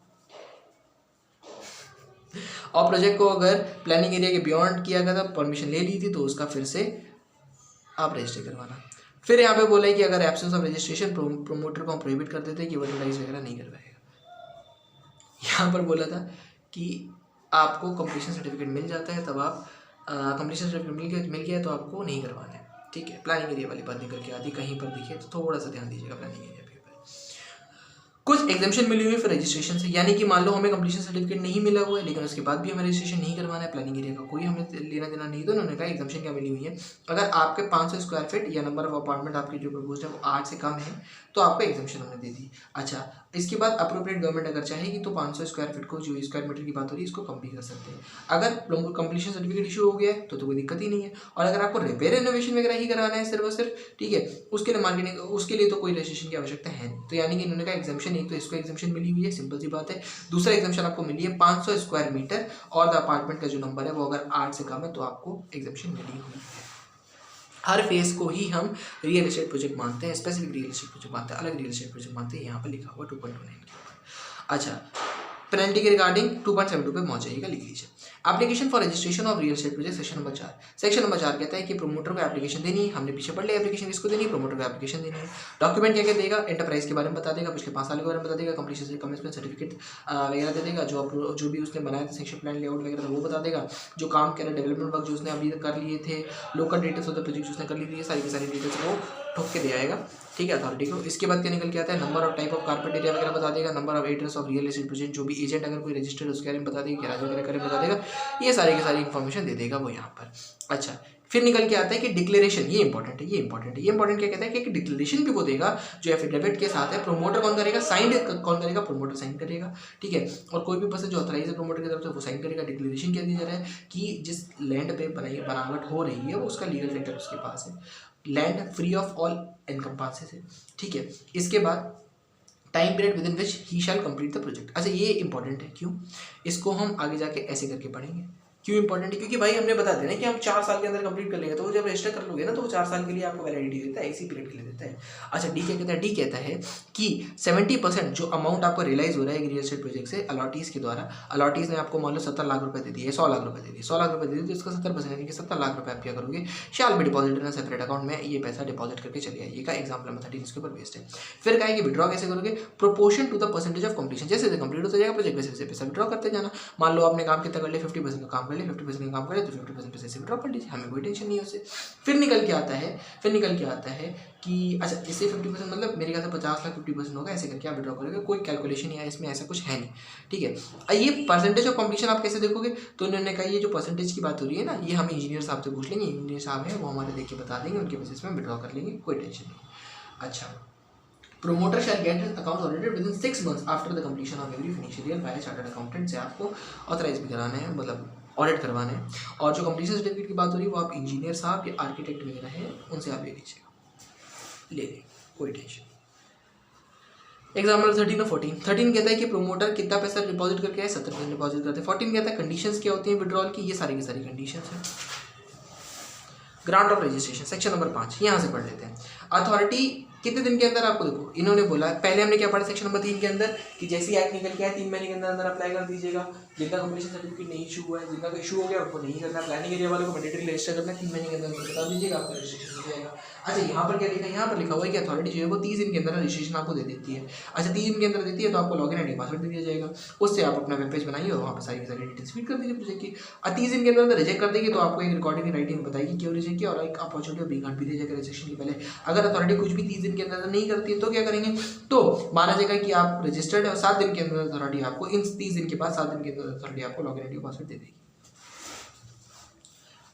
और प्रोजेक्ट को अगर प्लानिंग एरिया के बियॉन्ड किया गया था, परमिशन ले ली थी, तो उसका फिर से आप रजिस्टर करवाना। फिर यहाँ पे बोला है कि अगर एब्सेंस ऑफ रजिस्ट्रेशन प्रोमोटर को हम प्रोहिबिट कर देते हैं कि वो एडवर्टाइज वगैरह नहीं करवाएगा। यहाँ पर बोला था कि आपको कंप्लीशन सर्टिफिकेट मिल जाता है, तब आप कंप्लीशन सर्टिफिकेट मिल गया तो आपको नहीं करवाना है, ठीक है। प्लानिंग एरिया वाली बात निकल के आती कहीं पर दिखे तो थोड़ा सा ध्यान दीजिएगा प्लानिंग एरिया पे। कुछ एग्जाम्पशन मिली हुई है फिर रजिस्ट्रेशन से, यानी कि मान लो हमें कंप्लीशन सर्टिफिकेट नहीं मिला हुआ है लेकिन उसके बाद भी हमें रजिस्ट्रेशन नहीं करवाना है, प्लानिंग एरिया का कोई हमें लेना देना नहीं। तो उन्होंने कहा एग्जाम्पशन क्या मिली हुई है, अगर आपके 500 स्क्वायर फीट या नंबर ऑफ अपार्टमेंट आपकी जो प्रपोज है वो 8 से कम है तो आपको एग्जाम्पशन हमने दे दी। अच्छा, इसके बाद अप्रोप्रिएट गवर्नमेंट अगर चाहेगी तो 500 स्क्वायर फीट को, जो स्क्वायर मीटर की बात हो रही है, इसको कम भी कर सकते हैं। अगर कंप्लीशन सर्टिफिकेट इशू हो गया है तो कोई दिक्कत ही नहीं है। और अगर आपको रिपेयर रेनोवेशन वगैरह ही कराना है सिर्फ और सिर्फ, ठीक है, उसके लिए मार्केटिंग, उसके लिए तो कोई रजिस्ट्रेशन की आवश्यकता है नहीं। तो यानी कि इन्होंने कहा एग्जाम्पशन एक तो इसको एग्जाम्पशन मिली हुई है, सिंपल सी बात है। दूसरा एग्जाम्पशन आपको मिली है 500 स्क्वायर मीटर और द अपार्टमेंट का जो नंबर है वो अगर 8 से कम है तो आपको एग्जाम्पशन मिली हुई है। हर फेज को ही हम रियल एस्टेट प्रोजेक्ट मानते हैं, स्पेसिफिक रियल एस्टेट प्रोजेक्ट मानते हैं, अलग रियल एस्टेट प्रोजेक्ट मानते हैं। यहाँ पर लिखा हुआ 2.29 के ऊपर। अच्छा, पेनल्टी के रिगार्डिंग 2.72 पे पहुंच जाइएगा, लिख लीजिए। Application for registration of real estate project section number 4। Section number 4 कहता है कि प्रोमोटर को एप्लीकेशन देनी है, हमने पीछे पढ़ लिया एप्लीकेशन किसको देनी है, प्रोमोटर को एप्लीकेशन देनी है। डॉक्यूमेंट क्या क्या देगा, एंटरप्राइज के बारे में बता देगा, पिछले 5 साल के बारे में बता देगा, कंप्लीशन से कमिटमेंट सर्टिफिकेट वगैरह दे देगा, जो भी उसने बनाया था सेक्शन प्लान लेआउट वगैरह वो बता देगा, जो काम करे डेवलपमेंट वर्क जो उसने अभी कर लिए थे, local details of the project उसने कर ली थी, सारी की सारी डिटेल्स वो ठोक के दे आएगा, ठीक है, अथॉरिटी को। इसके बाद क्या निकल के आता है, number of type of carpet area वगैरह बता देगा, number of address of real estate project, जो भी एजेंट अगर कोई रजिस्टर्ड उसके बारे में बता देगा, गैराज वगैरह करे बता देगा, ये सारी की सारी इन्फॉर्मेशन दे देगा वो यहाँ पर। अच्छा, फिर निकल के आता है कि डिक्लेरेशन, ये इंपॉर्टेंट है, ये इंपॉर्टेंट है, ये इंपॉर्टेंट क्या कहता है कि एक डिक्लेरेशन भी वो देगा जो एफिडेविट के साथ है। प्रोमोटर कौन करेगा, साइन कौन करेगा, प्रोमोटर साइन करेगा, ठीक है, और कोई भी पर्सन जो ऑथराइज है प्रोमोटर की तरफ से वो साइन करेगा। डिक्लेरेशन क्या दिया जा रहा है कि जिस लैंड पे बनावट हो रही है वो उसका लीगल टाइटल उसके पास है, land free of all encumbrances है, ठीक है। इसके बाद time period within which he shall complete the project. अच्छा, ये इंपॉर्टेंट है, क्यों, इसको हम आगे जाके ऐसे करके पढ़ेंगे। क्यों इंपॉर्टेंट है, क्योंकि भाई हमने बता देना कि हम 4 साल के अंदर कंप्लीट कर लेंगे, तो वो जब रजिस्टर कर लोगे ना तो वो 4 साल के लिए आपको वैलिडिटी देता है, इसी पीरियड के लिए देता है। अच्छा, डी क्या कहता है, डी कहता है कि 70% जो अमाउंट आपको रियलाइज हो रहा है रियल एस्टेट प्रोजेक्ट से अलॉटीज के द्वारा, अलॉटीज ने आपको मान लो 70 लाख रुपए दे दिए, 100 लाख रुपए दे दिए, 100 लाख रुपए दे दिए, तो इसका 70% यानी कि 70 लाख रुपए आप क्या करोगे, shall be deposited in separate account में, ये पैसा डिपॉजिट करके चले आइएगा। एग्जाम्पल नंबर 13 इसके ऊपर बेस्ड है। फिर कहा है कि विड्रॉ कैसे करोगे, proportion to the percentage of completion, जैसे कंप्लीट होता जाएगा प्रोजेक्ट वैसे पैसा विड्रॉ करते जाना। मान लो आपने काम कितना कर लिया, 50% का काम कर लिया, 50% का काम तो 50% पैसे से विड्रॉ कर लीजिए, हमें कोई टेंशन नहीं है उससे। फिर निकल के आता है कि अच्छा, इससे 50% मतलब मेरे ख्याल से 50 लाख 50% होगा, ऐसे करके आप विड्रॉ करोगे, कोई कैलकुलेशन या इसमें ऐसा कुछ है नहीं, ठीक है। ये परसेंटेज ऑफ कंप्लीशन आप कैसे देखोगे, तो उन्होंने कहा ये जो परसेंटेज की बात हो रही है ना, ये हम इंजीनियर साहब से पूछ लेंगे, इंजीनियर साहब है वो हमारे देख के बता देंगे, उनके बेसिस में विड्रॉ कर लेंगे, कोई टेंशन नहीं। अच्छा, promoter shell get his account audited with in 6 months after the completion of every financial year by chartered accountant से आपको ऑथराइज भी कराना है, मतलब ऑडिट करवाना है। और जो कंप्लीशन सर्टिफिकेट की बात हो रही है वो आप इंजीनियर साहब या आर्किटेक्ट वगैरह है उनसे आप ले लीजिएगा, ले लें, कोई टेंशन। एग्जाम्पल 13 और 14। 13 कहता है कि प्रोमोटर कितना पैसा डिपॉजिट करके आए, 70% डिपॉजिट करते हैं। 14 कहता है कंडीशंस क्या होती हैं विड्रॉल की, ये सारी की सारी कंडीशंस हैं। Grant of registration section number 5, यहाँ से पढ़ लेते हैं। अथॉरिटी कितने दिन के अंदर, आपको देखो इन्होंने बोला, पहले हमने क्या पढ़ा सेक्शन नंबर 3 के अंदर कि जैसे ही एक्ट निकल के आए 3 महीने के अंदर अंदर अप्लाई कर दीजिएगा। जिनका कंप्लीशन सर्टिफिकेट नहीं इशू हुआ है, जिनका इशू हो गया उनको नहीं करना, प्लानिंग एरिया वालों को मैंडेटरी रजिस्टर करना, 3 महीने के अंदर बता दीजिएगा, आपका रजिस्ट्रेशन हो जाएगा। अच्छा, यहाँ पर क्या लिखा है, यहाँ पर लिखा हुआ है कि अथॉरिटी जो है वो 30 दिन के अंदर रजिस्ट्रेशन आपको दे देती है। अच्छा, 30 दिन के अंदर देती है तो आपको लॉगिन आईडी पासवर्ड दे दिया जाएगा, उससे आप अपना वेब पेज बनाइए और वहाँ पर सारी सारी डिटेल्स फीड कर दीजिए प्रोजेक्ट की। 30 दिन के अंदर रिजेक्ट कर देगी तो आपको एक रिकॉर्डिंग राइटिंग बताएगी क्यों रिजेक्ट किया, और एक अपॉर्चुनिटी ऑफ बिग भी दिया जाएगा रजिस्ट्रेशन के पहले। अगर अथॉरिटी कुछ भी 30 दिन के अंदर नहीं करती है तो क्या करेंगे, तो माना जाएगा कि आप रजिस्टर्ड है और 7 दिन के अंदर अथॉरिटी आपको, इन 30 दिन के बाद 7 दिन के अंदर अथॉरिटी आपको लॉगिन आईडी पासवर्ड दे देगी।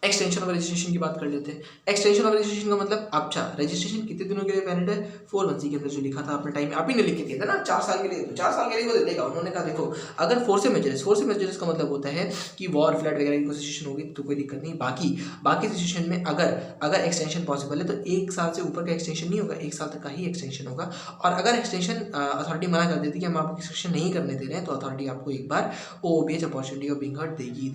एक्सटेंशन ऑफ रजिस्ट्रेशन की बात कर लेते हैं। एक्सटेंशन ऑफ रजिस्ट्रेशन का मतलब, अच्छा रजिस्ट्रेशन कितने दिनों के लिए वैलिड है, 4(1)(c) के अंदर जो लिखा था अपने टाइम में, आप ही ने लिख के दिया था ना 4 साल के लिए, तो 4 साल के लिए वो दे देगा। उन्होंने कहा देखो, अगर फोर्स मेजर्स का मतलब होता है कि वॉर फ्लड वगैरह की कोई सिचुएशन होगी तो कोई दिक्कत नहीं, बाकी सिचुएशन में अगर एक्सटेंशन पॉसिबल है तो 1 साल से ऊपर का एक्सटेंशन नहीं होगा, 1 साल तक का ही एक्सटेंशन होगा। और अगर एक्सटेंशन अथॉरिटी मना कर देती है कि हम आपको एक्सटेंशन नहीं करने दे रहे हैं, तो अथॉरिटी आपको एक बार OOBH opportunity of being heard देगी,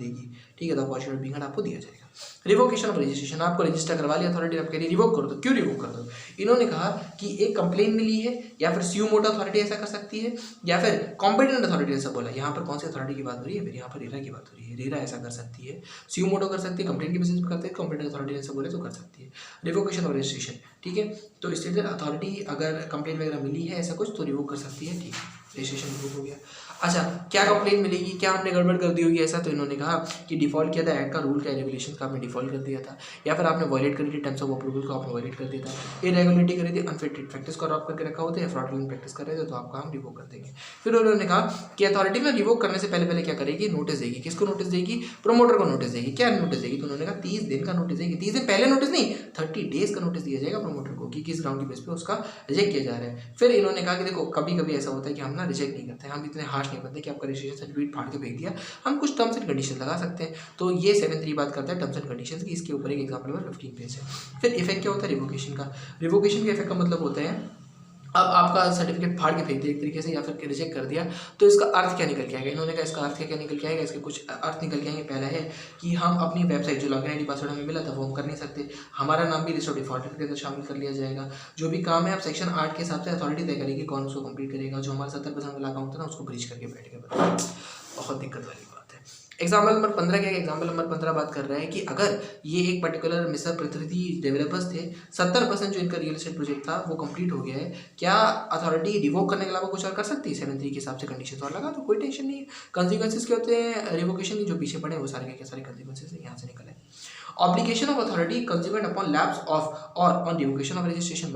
ठीक है, तो अपॉर्चुनिटी ऑफ बिंग हर्ड आपको दिया जाएगा। रिवोकेशन ऑफ रजिस्ट्रेशन, आपको रजिस्टर करवा लिया अथॉरिटी, आप कह रही रिवोक कर दो, क्यों रिवोक कर दो, इन्होंने कहा कि एक कंप्लेन मिली है या फिर स्यू मोटो अथॉरिटी ऐसा कर सकती है या फिर कॉम्पिटेंट अथॉरिटी ऐसा बोला। यहाँ पर कौन सी अथॉरिटी की बात हो रही है, फिर यहाँ पर रेरा की बात हो रही है, रेरा ऐसा कर सकती है, स्यू मोटो कर सकती है, कंप्लेन की बेसिस पर करते हैं, कॉम्पिटेंट अथॉरिटी ऐसा बोले तो कर सकती है। रिवोकेशन ऑफ रजिस्ट्रेशन, ठीक है, तो इसलिए अथॉरिटी अगर कंप्लेन वगैरह मिली है ऐसा कुछ तो रिवोक कर सकती है, ठीक है, रजिस्ट्रेशन रिवोक हो गया। अच्छा, क्या कंप्लेन मिलेगी, क्या हमने गड़बड़ कर दी होगी ऐसा, तो इन्होंने कहा कि डिफॉल्ट किया था एक्ट का रूल का, रेगुलेशन का आपने डिफॉल्ट कर दिया था, या फिर आपने वॉयलेट करी थी टर्म्स ऑफ अप्रूवल को, आपने वॉयलेट कर दिया था, इरेगुलरिटी करी थी, अनफिट प्रैक्टिस को अडॉप्ट करके रखा होता है, फ्रॉडुलेंट प्रैक्टिस कर रहे थे तो आपका हम रिवोक कर देंगे। फिर उन्होंने कहा कि अथॉरिटी में रिवोक करने से पहले क्या करेगी, नोटिस देगी। किसको नोटिस देगी, प्रोमोटर को नोटिस देगी। क्या नोटिस देगी, तो उन्होंने कहा 30 दिन का नोटिस देगी। 30 दिन पहले नोटिस नहीं, 30 डेज का नोटिस दिया जाएगा प्रोमोटर को कि किस ग्राउंड की बेस पे उसका रिजेक्ट किया जा रहा है। फिर इन्होंने कहा कि देखो कभी कभी ऐसा होता है कि हम ना रिजेक्ट नहीं करते, हम इतने हार्श नहीं बनते कि आपका रजिस्ट्रेशन सर्टिफिकेट फाड़ के फेंक दिया, हम कुछ टर्म्स एंड कंडीशन लगा सकते हैं। तो ये 7(3) बात करता है टर्म्स एंड कंडीशंस की, इसके ऊपर एक एग्जाम्पल नंबर 15 पेज है। फिर इफेक्ट क्या होता है रिवोकेशन का, रिवोकेशन के इफेक्ट का मतलब होता है अब आपका सर्टिफिकेट फाड़ के फेंक दिया एक तरीके से या फिर रिजेक्ट कर दिया, तो इसका अर्थ क्या निकल के आएगा, इन्होंने कहा इसका अर्थ क्या निकल के आएगा, इसके कुछ अर्थ निकल के आएंगे। पहला है कि हम अपनी वेबसाइट जो लॉगिन आईडी पासवर्ड हमें मिला था वो हम कर नहीं सकते, हमारा नाम भी लिस्ट ऑफ डिफॉल्टेड के अंदर शामिल कर लिया जाएगा। जो भी काम है आप सेक्शन 8 के हिसाब से अथॉरिटी तय करेगी कौन उसको कंप्लीट करेगा। जो हमारा 70% वाला अकाउंट था ना उसको ब्रीच करके बैठ गया, बहुत दिक्कत वाली बात है। एग्जाम्पल नंबर 15 क्या है? एग्जाम्पल नंबर 15 बात कर रहा है कि अगर ये एक पर्टिकुलर मिस्टर प्रतिनिधि डेवलपर्स थे, 70% जो इनका रियल एस्टेट प्रोजेक्ट था वो कंप्लीट हो गया है, क्या अथॉरिटी रिवोक करने के अलावा कुछ और कर सकती है? 7(3) के हिसाब से कंडीशन और लगा तो कोई टेंशन नहीं है। कंसिक्वेंसेज क्या होते हैं रिवोकेशन की? जो पीछे पड़े वो सारे के सारे कंसिक्वेंसेज यहाँ से निकले। Obligation of authority consequent upon lapse of और ऑन रिवोकेशन ऑफ रजिस्ट्रेशन,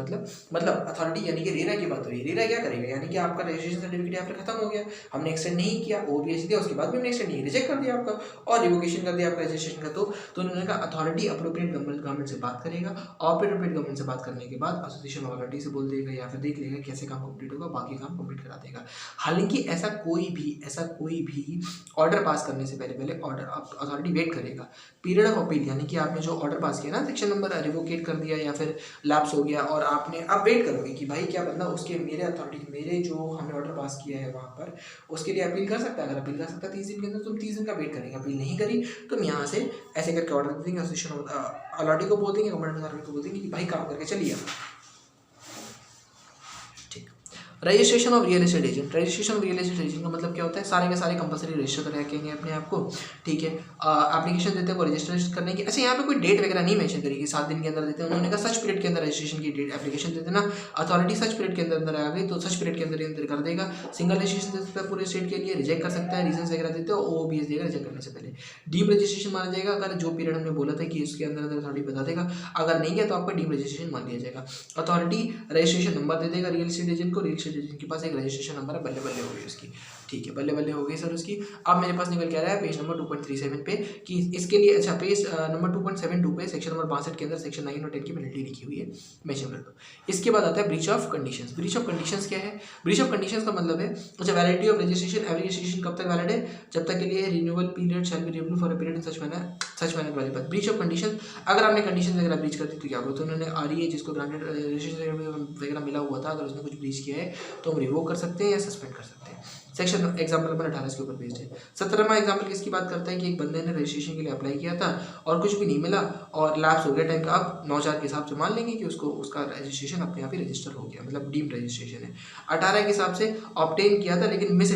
मतलब अथॉरिटी यानी कि रेरा की बात हो रही है। रेरा क्या करेगा? यानी कि आपका रजिस्ट्रेशन सर्टिफिकेट यहाँ पर खत्म हो गया, हमने एक्सटेंड नहीं किया, ओबीएस दिया, उसके बाद भी हमने एक्सटेंड नहीं, रिजेक्ट कर दिया आपका और रिवोकेशन कर दिया आपका रजिस्ट्रेशन का। तो उन्होंने कहा अथॉरिटी अप्रोप्रिएट गवर्नमेंट से बात करेगा, अप्रोप्रिएट गवर्नमेंट से बात करने के बाद एसोसिएशन अथॉरिटी से बोल देगा या फिर देख लेगा कैसे काम कंप्लीट होगा, बाकी काम कंप्लीट करा देगा। हालांकि ऐसा कोई भी ऑर्डर पास करने से पहले ऑर्डर अथॉरिटी वेट करेगा। पीरियड ऑफ अपील यानी कि आपने जो ऑर्डर पास किया ना, सेक्शन नंबर रिवोकेट कर दिया या फिर लैप्स हो गया, और आपने अब वेट करोगे कि भाई क्या बंदा उसके मेरे अथॉरिटी मेरे जो हमने ऑर्डर पास किया है वहाँ पर उसके लिए अपील कर सकता है। अगर अपील कर सकता है 30 दिन के अंदर, तुम 30 दिन का वेट करेंगे। अपील नहीं करी तुम यहाँ से ऐसे करके ऑर्डर दे देंगे, एसोसिएशन अथॉरिटी को बोल देंगे, गवर्नमेंट अथॉरिटी को बोल देंगे कि भाई काम करके चलिए। Registration of real estate agent, registration of real estate agent का मतलब क्या होता है? सारे के सारे कंपलसरी रजिस्टर कर रखेंगे अपने आप को, ठीक है। एप्लीकेशन देते हैं वो रजिस्टर करने की। अच्छा यहाँ पे कोई डेट वगैरह नहीं मेंशन करेगी, 7 दिन के अंदर देते हैं। उन्होंने कहा सच पीरियड के अंदर रजिस्ट्रेशन की डेट एप्लीकेशन देते ना, अथॉरिटी सच पीरियड के अंदर आ गई तो सच पीरियड के अंदर कर देगा। सिंगल रजिस्ट्रेशन दे सकता है पूरे स्टेट के लिए, रिजेक्ट कर सकता है, रीजन वगैरह देते हैं, ओबीएस देगा रिजेक्ट करने से पहले। डीम रजिस्ट्रेशन माना जाएगा अगर जो पीरियड हमने बोला था कि इसके अंदर अथॉरिटी बता देगा, अगर नहीं किया तो आपका डीम रजिस्ट्रेशन मान लिया जाएगा। अथॉरिटी रजिस्ट्रेशन नंबर दे देगा रियल एस्टेट एजेंट को, रियल एस्टेट एजेंट के पास एक रजिस्ट्रेशन नंबर है, बल्ले बल्ले हो गई उसकी, ठीक है, बल्ले बल्ले हो गई सर उसकी। अब मेरे पास निकल के आ रहा है पेज नंबर 2.37 पे कि इसके लिए, अच्छा पेज नंबर 2.72 पे सेक्शन नंबर 62 के अंदर सेक्शन 9 और 10 की पेनल्टी लिखी हुई है, मेंशन कर दो। इसके बाद आता है breach of conditions. Breach of conditions क्या है? ब्रीच ऑफ कंडीशंस का मतलब है, अच्छा validity of registration, every registration कब तक वैलिड है? जब तक के लिए renewal period shall be renewed for a period in such manner वाली बात। ब्रीच ऑफ कंडीशन, अगर आपने कंडीशन वगैरह ब्रीच कर दी तो क्या होगा? तो उन्होंने आरईए जिसको ग्रांटेड रजिस्ट्रेशन वगैरह मिला हुआ था, अगर उसने कुछ ब्रीच किया है तो हम रिवोक कर सकते हैं या सस्पेंड कर सकते हैं। सेक्शन एग्जाम्पल नंबर 18 के ऊपर बेस्ड है। 17वां एग्जाम्पल किसकी बात करता है कि एक बंदे ने रजिस्ट्रेशन के लिए अप्लाई किया था और कुछ भी नहीं मिला और लैप्स हो गया टाइम का। अब 9/4 के हिसाब से मान लेंगे कि उसको उसका रजिस्ट्रेशन अपने आप ही रजिस्टर हो गया, मतलब डीम्ड रजिस्ट्रेशन है। 18 के हिसाब से ऑब्टेन किया था लेकिन मिस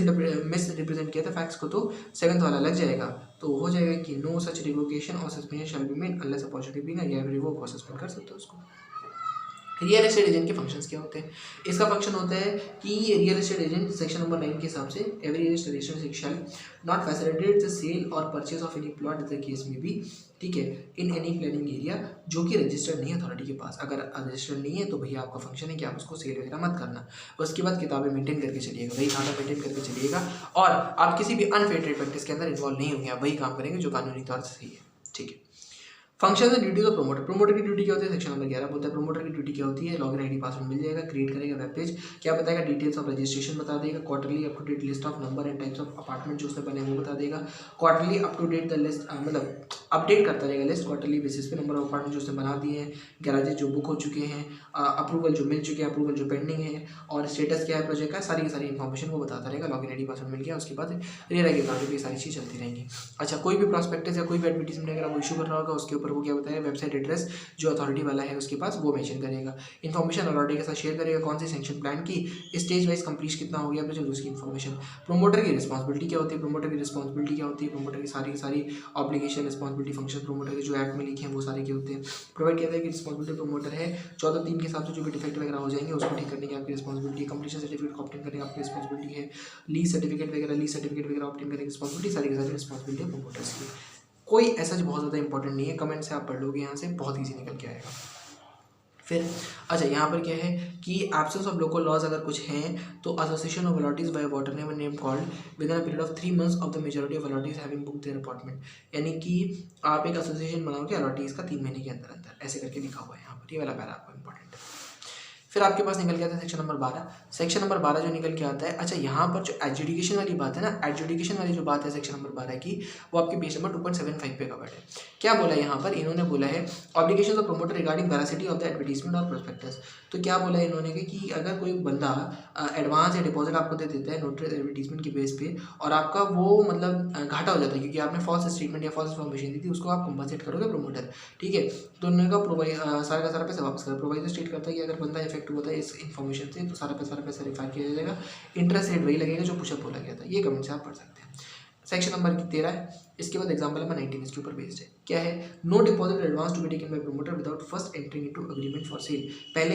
रिप्रेजेंट किया था फैक्ट्स को, तो 7th वाला लग जाएगा, तो हो जाएगा कि नो सच रिवोकेशन और suspension shall be made unless opportunity be ना, या रिवोक और सस्पेंड कर सकते हो उसको। रियल एस्टेट एजेंट के फंक्शंस क्या होते हैं? इसका फंक्शन होता है कि real estate agent section number 9 के हिसाब से every registration shall not facilitate the sale और purchase of any plot the case may be, ठीक है, इन एनी प्लानिंग एरिया जो कि रजिस्टर्ड नहीं है अथॉरिटी के पास। अगर रजिस्टर्ड नहीं है तो भैया आपका फंक्शन है कि आप उसको सेल वगैरह मत करना। उसके बाद किताबें मेंटेन करके चलिएगा, वही खाना मेंटेन करके चलिएगा, और आप किसी भी अनफेयर ट्रेड प्रैक्टिस के अंदर इन्वॉल्व नहीं होंगे, आप वही काम करेंगे जो कानूनी तौर से सही है, ठीक है। Function and duties of promoter. Promoter की ड्यूटी क्या होती है? सेक्शन नंबर 11 बोलता है प्रोमोटर की ड्यूटी क्या होती है? लॉगिन आईडी पासवर्ड मिल जाएगा, क्रिएट करेगा वेब पेज, क्या बताएगा? डिटेल्स ऑफ रजिस्ट्रेशन बता देगा, quarterly up to date list of number and types of apartment जो उसने बने वो बता देगा, quarterly up to date the list, मतलब अपडेट करता रहेगा लिस्ट क्वार्टरली बेसिस पे, नंबर ऑफ अपार्टमेंट जो उसने बना दिए हैं, गैराजेज जो बुक हो चुके हैं, अप्रूवल जो मिल चुके हैं, अप्रूवल जो पेंडिंग है, और स्टेटस क्या है प्रोजेक्ट का, सारी की सारी इन्फॉर्मेशन वो बताता रहेगा। लॉगिन आईडी पासवर्ड मिल गया, उसके बाद रेरा के अकाउंट पे सारी चीज़ चलती रहेंगी। अच्छा कोई भी प्रॉस्पेक्टस या कोई भी एडवर्टीजमेंट अगर वो इशू कर रहा होगा उसके ऊपर वो क्या बताएगा? वेबसाइट एड्रेस जो अथॉरिटी वाला है उसके पास वो मेंशन करेगा, इन्फॉर्मेशन अथॉरिटी के साथ शेयर करेगा, कौन सी सेंक्शन प्लान की स्टेज वाइज कंप्लीट कितना हो गया प्रोजेक्ट उसकी इन्फॉर्मेशन। प्रोमोटर की रिस्पॉन्सिबिलिटी क्या होती है? प्रोमोटर की रिस्पॉन्सिबिलिटी क्या होती है? प्रोमोटर की सारी ऑब्लिगेशन रिस्पॉन्सिबिलिटी फंक्शन प्रोमोटर के जो एक्ट में लिखे हैं वो सारे के होते हैं। प्रोवाइड किया था कि रिस्पॉन्सिबिलिटी प्रोमोटर है 14(3) के हिसाब से जो भी डिफेक्ट वगैरह हो जाएंगे उसको ठीक करने की आपकी रिस्पॉन्सिबिलिटी है। कंप्लीशन सर्टिफिकेट ऑप्टेन करने की आपकी रिस्पॉन्सिबिलिटी है। लीज सर्टिफिकेट वगैरह ऑप्टेन करने की रिस्पॉन्सिबिलिटी, सारी की सारी रिस्पॉन्सिबिलिटी है प्रोमोटर्स की। कोई ऐसा जो बहुत ज़्यादा इंपॉर्टेंट नहीं है, कमेंट से आप पढ़ लोगे यहाँ से बहुत ईजी निकल के आएगा। फिर अच्छा यहाँ पर क्या है कि एब्सेंस ऑफ लोकल लॉज अगर कुछ हैं तो association of allottees by whatever name called within a period of 3 months of the majority of allottees having book their apartment, यानी कि आप एक एसोसिएशन बनाओगे अलॉटीज का 3 महीने के अंदर अंदर, ऐसे करके लिखा हुआ है यहाँ पर, ये वाला पैरा आपको इंपॉर्टेंट है। फिर आपके पास निकल के आता है सेक्शन नंबर 12। सेक्शन नंबर 12 जो निकल के आता है, अच्छा यहाँ पर जो एडजुडिकेशन वाली बात है ना, एडजुडिकेशन वाली जो बात है सेक्शन नंबर 12 की, वो आपके पेज नंबर 2.75 पे कवर्ड है। क्या बोला है यहाँ पर? इन्होंने बोला है obligation of promoter regarding veracity of the advertisement और प्रोस्पेक्टस। तो क्या बोला है इन्होंने कि अगर कोई बंदा एडवांस या डिपॉजिट आपको दे देता है नोटरी एडवर्टीजमेंट के बेस पे और आपका वो मतलब घाटा हो जाता है क्योंकि आपने फॉल्स स्टेटमेंट या फॉल्स इन्फॉर्मेशन दी थी, उसको आप कंपनसेट करोगे प्रोमोटर, ठीक है। तो उन्होंने कहा सारा का सारा पैसा वापस करो। प्रोवाइडर स्टेट करता है कि अगर बंदा इफेक्ट हुआ था इस इन्फॉर्मेशन से तो सारा पैसा रिफाइल किया जाएगा, इंटरेस्ट रेट वही लगेगा जो पुशअप बोला गया था। ये कमेंट से आप पढ़ सकते हैं। सेक्शन नंबर 13 है। इसके बाद एग्जाम्पल नंबर 19 इसके ऊपर बेस्ड है। क्या है? No deposit advance to be taken by promoter without first entering into agreement for sale. पहले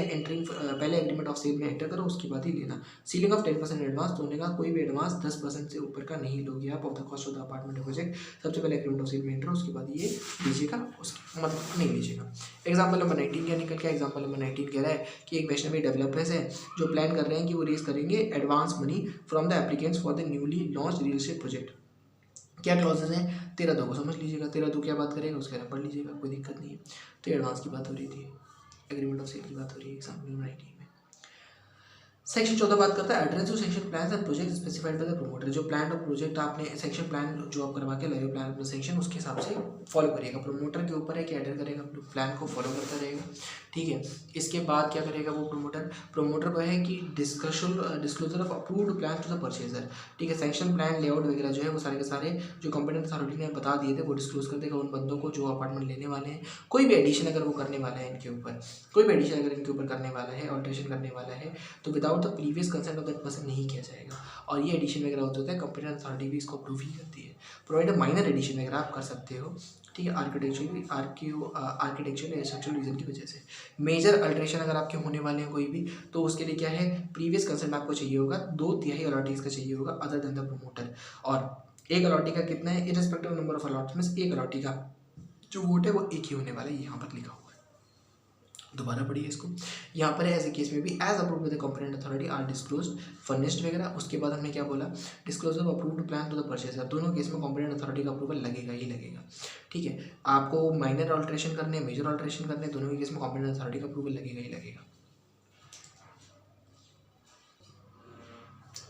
एग्रीमेंट ऑफ सेल में एंटर करो, उसके बाद ही लेना। सीलिंग ऑफ 10% एडवांस होने का, कोई भी एडवांस 10% से ऊपर का नहीं लोगे आप of the cost of the apartment project. सबसे पहले एग्रीमेंट ऑफ सेल में एंटर, उसके बाद ये लीजिएगा, उसके मतलब नहीं लीजिएगा। एग्जाम्पल नंबर 19 क्या निकल गया? एग्जाम्पल नंबर 19 कह रहा है कि एक वैष्णवी डेवलपर्स है जो प्लान कर रहे हैं कि वो रेज करेंगे advance money from the applicants for the newly launch real estate project. क्या क्लॉजेज हैं? 13(2) को समझ लीजिएगा। 13(2) क्या बात करेगा उसके बारे में पढ़ लीजिएगा, कोई दिक्कत नहीं है। तो एडवांस की बात हो रही थी, एग्रीमेंट ऑफ सेल की बात हो रही है एग्जाम्पल नंबर 19 में। सेक्शन 14 बात करता है address to section plan and project specified by the promoter. जो प्लान और प्रोजेक्ट आपने सेक्शन प्लान जो आप करवा के लाए प्लान अपना सेक्शन, उसके हिसाब से फॉलो करिएगा। प्रमोटर के ऊपर है कि एडर करेगा, प्लान को फॉलो करता रहेगा, ठीक है। इसके बाद क्या करेगा वो प्रमोटर को है कि disclosure of approved plan to the purchaser, ठीक है। सेक्शन प्लान लेआउट वगैरह जो है वो सारे के सारे जो कंपनी अथॉरिटी ने बता दिए थे वो डिस्क्लोज कर देगा उन बंदों को जो अपार्टमेंट लेने वाले हैं। कोई भी एडिशन अगर वो करने वाला है इनके ऊपर, कोई भी एडिशन अगर इनके ऊपर करने वाला है, ऑल्ट्रेशन करने वाला है, तो without the previous consent of that person नहीं किया जाएगा। और ये एडिशन वगैरह होता है कंपनी अथॉरिटी भी इसको अप्रूव ही करती है। प्रोवाइड अ माइनर एडिशन वगैरह आप कर सकते हो, ठीक है, आर्किटेक्चुरल या स्ट्रक्चरल रीजन की वजह से। मेजर अल्ट्रेशन अगर आपके होने वाले हैं कोई भी, तो उसके लिए क्या है, प्रीवियस कंसेंट आपको चाहिए होगा, 2/3 अलॉटीज़ का चाहिए होगा अदर देन द प्रमोटर। और एक अलॉटी का कितना है, इररिस्पेक्टिव नंबर ऑफ अलॉटमेंट्स, एक अलॉटी का जो वोट है वो एक ही होने वाला है, यहाँ पर लिखा हुआ है। दोबारा पढ़िए इसको। यहाँ पर ऐसे केस में भी as approved by the competent authority are disclosed furnished वगैरह। उसके बाद हमने क्या बोला, disclosure of approved plan to the purchaser. दोनों केस में कॉम्पिटेंट अथॉरिटी का अप्रूवल लगेगा ही लगेगा, ठीक है। आपको माइनर ऑल्ट्रेशन करने, मेजर ऑल्ट्रेशन करने, दोनों के केस में कॉम्पिटेंट अथॉरिटी का अप्रूवल लगेगा ही लगेगा।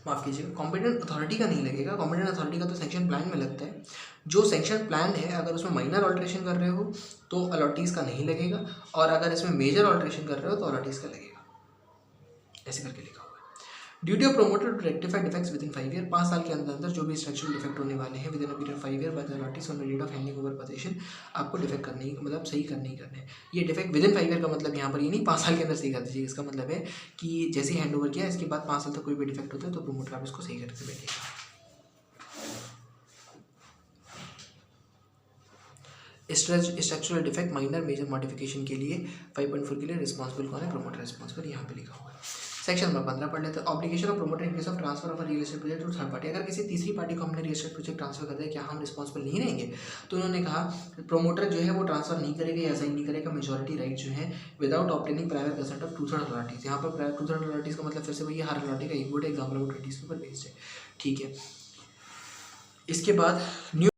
माफ़ कीजिएगा, कॉम्पिटेंट अथॉरिटी का नहीं लगेगा। कॉम्पिटेंट अथॉरिटी का तो सेक्शन प्लान में लगता है। जो सेक्शन प्लान है अगर उसमें माइनर ऑल्ट्रेशन कर रहे हो तो अलॉटीज़ का नहीं लगेगा, और अगर इसमें मेजर ऑल्ट्रेशन कर रहे हो तो अलॉटीज़ का लगेगा। ऐसे करके लिखा हुआ है। Duty of promoter to rectify defects within 5 year. 5 साल के अंदर अंदर जो भी स्ट्रक्चरल डिफेक्ट होने वाले हैं within a period 5 year by the allottees on the date of handing over possession, आपको डिफेक्ट करने ही मतलब सही करने ही करने हैं। ये डिफेक्ट विद इन 5 ईयर का मतलब यहाँ पर ये नहीं 5 साल के अंदर सही कर दीजिए। इसका मतलब है कि जैसे ही हैंड ओवर किया इसके बाद 5 साल तक कोई भी डिफेक्ट होता है तो प्रोमोटर आप इसको सही करके बैठेगा। Structural defect minor major modification के लिए 5.4 के लिए रिस्पॉन्सिबल कौन है, प्रोमोटर रिस्पॉन्सिबल, यहाँ पे लिखा हुआ है। सेक्शन नंबर 15 पढ़ लेते हैं। Obligation of promoter in case of transfer of real estate project to third party. अगर किसी तीसरी पार्टी को हमने रियल एस्टेट प्रोजेक्ट ट्रांसफर कर दिया, क्या हम रिस्पॉन्सिबल नहीं रहेंगे? तो उन्होंने कहा प्रोमोटर जो है वो ट्रांसफर नहीं करेगा या साइन नहीं करेगा मेजॉरिटी राइट जो है without obtaining private consent of 2/3 allottees. यहाँ पर 2/3 अलॉटीज का मतलब फिर से वही हर अलॉटी का एक वोट, एग्जाम्पल 20 के ऊपर बेस्ड है, ठीक है। इसके बाद न्यू